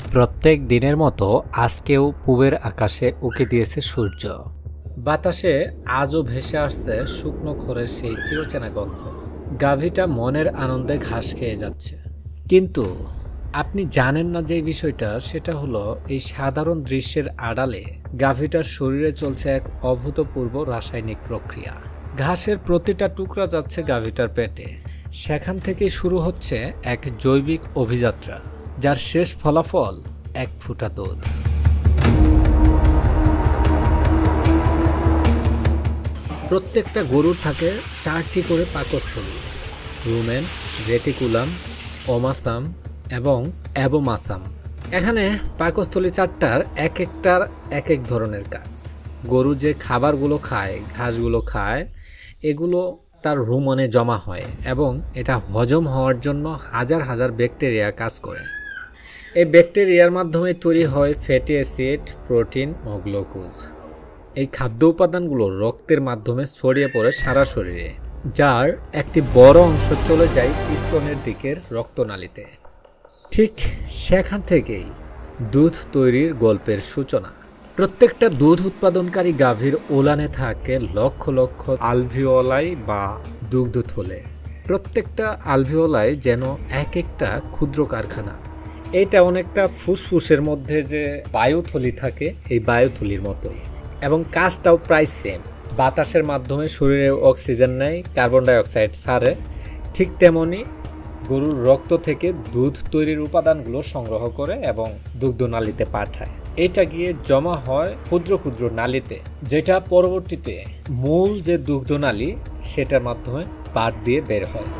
প্রত্যেক দিনের মতো আজকেও পূবের আকাশে উকি দিয়েছে সূর্য। বাতাসে আজও ভেসে আসছে শুকনো খড়ের সেই চিরচেনা গন্ধ। গাভীটা মনের আনন্দে ঘাস খেয়ে যাচ্ছে, কিন্তু আপনি জানেন না যে বিষয়টা, সেটা হলো এই সাধারণ দৃশ্যের আড়ালে গাভীটার শরীরে চলছে এক অভূতপূর্ব রাসায়নিক প্রক্রিয়া। ঘাসের প্রতিটা টুকরা যাচ্ছে গাভীটার পেটে, সেখান থেকে শুরু হচ্ছে এক জৈবিক অভিযাত্রা, যার শেষ ফলাফল এক ফোঁটা দুধ। প্রত্যেকটা গরুর থাকে 4টি করে পাকস্থলী: রুমেন, রেটিকুলাম, ওমাসাম এবং অ্যাবোমাসাম। এখানে পাকস্থলী 4টার এক একটার এক এক ধরনের কাজ। গরু যে খাবারগুলো খায়, ঘাসগুলো খায়, এগুলো তার রুমনে জমা হয় এবং এটা হজম হওয়ার জন্য হাজার হাজার ব্যাকটেরিয়া কাজ করে। এই ব্যাকটেরিয়ার মাধ্যমে তৈরি হয় ফ্যাটি অ্যাসিড, প্রোটিন ও গ্লুকোজ। এই খাদ্য উপাদানগুলো রক্তের মাধ্যমে ছড়িয়ে পড়ে সারা শরীরে, যার একটি বড় অংশ চলে যায় স্তনের দিকের রক্তনালীতে। ঠিক সেখান থেকেই দুধ তৈরির গল্পের সূচনা। প্রত্যেকটা দুধ উৎপাদনকারী গাভীর ওলানে থাকে লক্ষ লক্ষ আলভিওলাই বা দুগ্ধথলে। প্রত্যেকটা আলভিওলাই যেন এক একটা ক্ষুদ্র কারখানা। এটা অনেকটা ফুসফুসের মধ্যে যে বায়ুথলি থাকে, এই বায়ুথলির মতোই, এবং কাজটাও প্রায় সেম। বাতাসের মাধ্যমে শরীরে অক্সিজেন নেয়, কার্বন ডাইঅক্সাইড ছাড়ে। ঠিক তেমনি গরুর রক্ত থেকে দুধ তৈরির উপাদানগুলো সংগ্রহ করে এবং দুগ্ধনালীতে পাঠায়। এটা গিয়ে জমা হয় ক্ষুদ্র ক্ষুদ্র নালীতে, যেটা পরবর্তীতে মূল যে দুগ্ধনালী সেটার মাধ্যমে পাট দিয়ে বের হয়।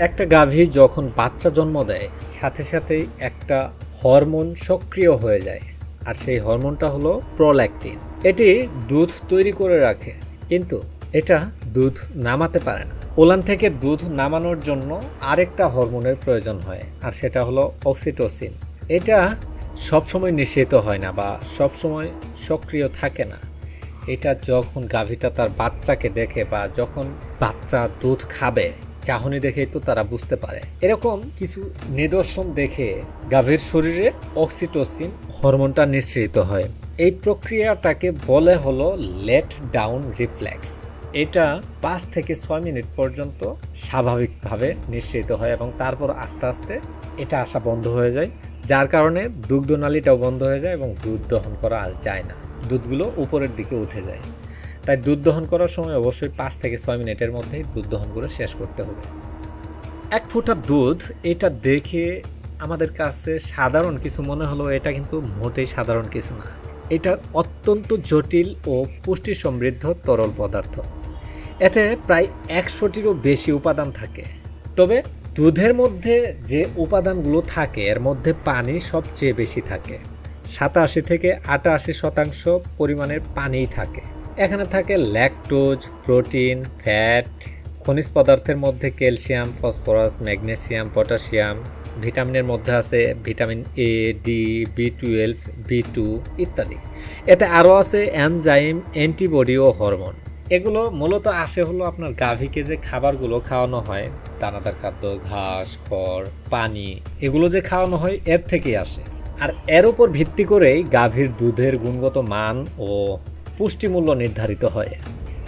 একটা গাভী যখন বাচ্চা জন্ম দেয়, সাথে সাথেই একটা হরমোন সক্রিয় হয়ে যায়, আর সেই হরমোনটা হলো প্রোল্যাকটিন। এটি দুধ তৈরি করে রাখে, কিন্তু এটা দুধ নামাতে পারে না। ওলান থেকে দুধ নামানোর জন্য আরেকটা হরমোনের প্রয়োজন হয়, আর সেটা হলো অক্সিটোসিন। এটা সবসময় নিঃসৃত হয় না বা সবসময় সক্রিয় থাকে না। এটা যখন গাভীটা তার বাচ্চাকে দেখে বা যখন বাচ্চা দুধ খাবে, চাহনি দেখেই তো তারা বুঝতে পারে। এরকম কিছু নিদর্শন দেখে গাভীর শরীরে অক্সিটোসিন হরমোনটা নিঃসৃত হয়। এই প্রক্রিয়াটাকে বলে হলো লেট ডাউন রিফ্লেক্স। এটা 5 থেকে 6 মিনিট পর্যন্ত স্বাভাবিকভাবে নিঃসৃত হয় এবং তারপর আস্তে আস্তে এটা আসা বন্ধ হয়ে যায়, যার কারণে দুগ্ধনালীটাও বন্ধ হয়ে যায় এবং দুধ দহন করা আর যায় না। দুধগুলো উপরের দিকে উঠে যায়। তাই দুধ দহন করার সময় অবশ্যই 5 থেকে 6 মিনিটের মধ্যেই দুধ দহন করে শেষ করতে হবে। এক ফোঁটা দুধ, এটা দেখে আমাদের কাছে সাধারণ কিছু মনে হলো, এটা কিন্তু মোটেই সাধারণ কিছু না। এটা অত্যন্ত জটিল ও পুষ্টি সমৃদ্ধ তরল পদার্থ। এতে প্রায় 100টিরও বেশি উপাদান থাকে। তবে দুধের মধ্যে যে উপাদানগুলো থাকে, এর মধ্যে পানি সবচেয়ে বেশি থাকে। 87 থেকে 88% পরিমাণের পানিই থাকে। এখানে থাকে ল্যাকটোজ, প্রোটিন, ফ্যাট, খনিজ পদার্থের মধ্যে ক্যালসিয়াম, ফসফরাস, ম্যাগনেসিয়াম, পটাশিয়াম। ভিটামিনের মধ্যে আছে ভিটামিন এ, ডি, বি12, বি2 ইত্যাদি। এতে আরও আছে এনজাইম, অ্যান্টিবডি ও হরমোন। এগুলো মূলত আসে হলো আপনার গাভীকে যে খাবারগুলো খাওয়ানো হয়, দানাদার খাদ্য, ঘাস, খড়, পানি, এগুলো যে খাওয়ানো হয় এর থেকেই আসে। আর এর উপর ভিত্তি করেই গাভীর দুধের গুণগত মান ও পুষ্টিমূল্য নির্ধারিত হয়।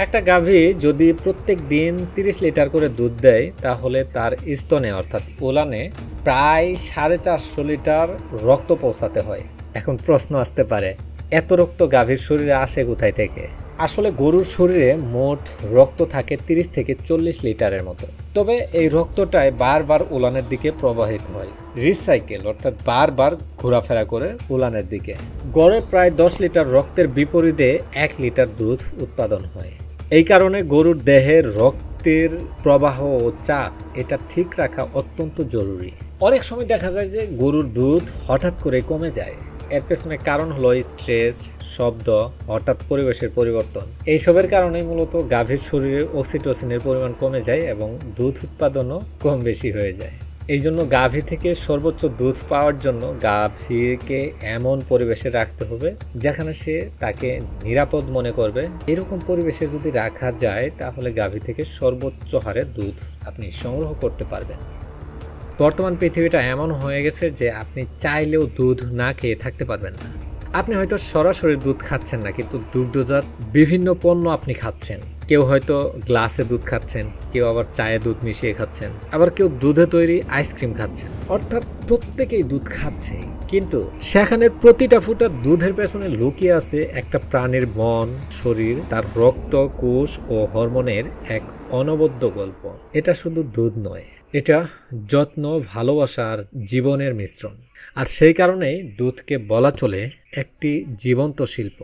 একটা গাভী যদি প্রত্যেক দিন 30 লিটার করে দুধ দেয়, তাহলে তার স্তনে অর্থাৎ ওলানে প্রায় 450 লিটার রক্ত পৌঁছাতে হয়। এখন প্রশ্ন আসতে পারে, এত রক্ত গাভীর শরীরে আসে কোথায় থেকে? আসলে গরুর শরীরে মোট রক্ত থাকে 30 থেকে 40 লিটারের মতো। তবে এই রক্তটাই বারবার উলানের দিকে প্রবাহিত হয়, রিসাইকেল অর্থাৎ বারবার ঘোরাফেরা করে উলানের দিকে। গড়ে প্রায় 10 লিটার রক্তের বিপরীতে 1 লিটার দুধ উৎপাদন হয়। এই কারণে গরুর দেহের রক্তের প্রবাহ ও চাপ এটা ঠিক রাখা অত্যন্ত জরুরি। অনেক সময় দেখা যায় যে গরুর দুধ হঠাৎ করে কমে যায়। এর পেছনে কারণ হলো স্ট্রেস, শব্দ, হঠাৎ পরিবেশের পরিবর্তন। এইসবের কারণেই মূলত গাভীর শরীরে অক্সিটোসিনের পরিমাণ কমে যায় এবং দুধ উৎপাদনও কম বেশি হয়ে যায়। এই জন্য গাভী থেকে সর্বোচ্চ দুধ পাওয়ার জন্য গাভীকে এমন পরিবেশে রাখতে হবে যেখানে সে তাকে নিরাপদ মনে করবে। এরকম পরিবেশে যদি রাখা যায়, তাহলে গাভী থেকে সর্বোচ্চ হারে দুধ আপনি সংগ্রহ করতে পারবেন। বর্তমান পৃথিবীটা এমন হয়ে গেছে যে আপনি চাইলেও দুধ না খেয়ে থাকতে পারবেন না। আপনি হয়তো সরাসরি দুধ খাচ্ছেন না, কিন্তু দুগ্ধজাত বিভিন্ন পণ্য আপনি খাচ্ছেন। কেউ হয়তো গ্লাসে দুধ খাচ্ছেন, কেউ আবার চায়ে দুধ মিশিয়ে খাচ্ছেন, আবার কেউ দুধে তৈরি আইসক্রিম খাচ্ছেন। অর্থাৎ প্রত্যেকেই দুধ খাচ্ছে, কিন্তু সেখানে প্রতিটা ফুটা দুধের পেছনে লুকিয়ে আছে একটা প্রাণীর মন, শরীর, তার রক্ত, কোষ ও হরমোনের এক অনবদ্য গল্প। এটা শুধু দুধ নয়, এটা যত্ন, ভালোবাসা আর জীবনের মিশ্রণ। আর সেই কারণেই দুধকে বলা চলে একটি জীবন্ত শিল্প।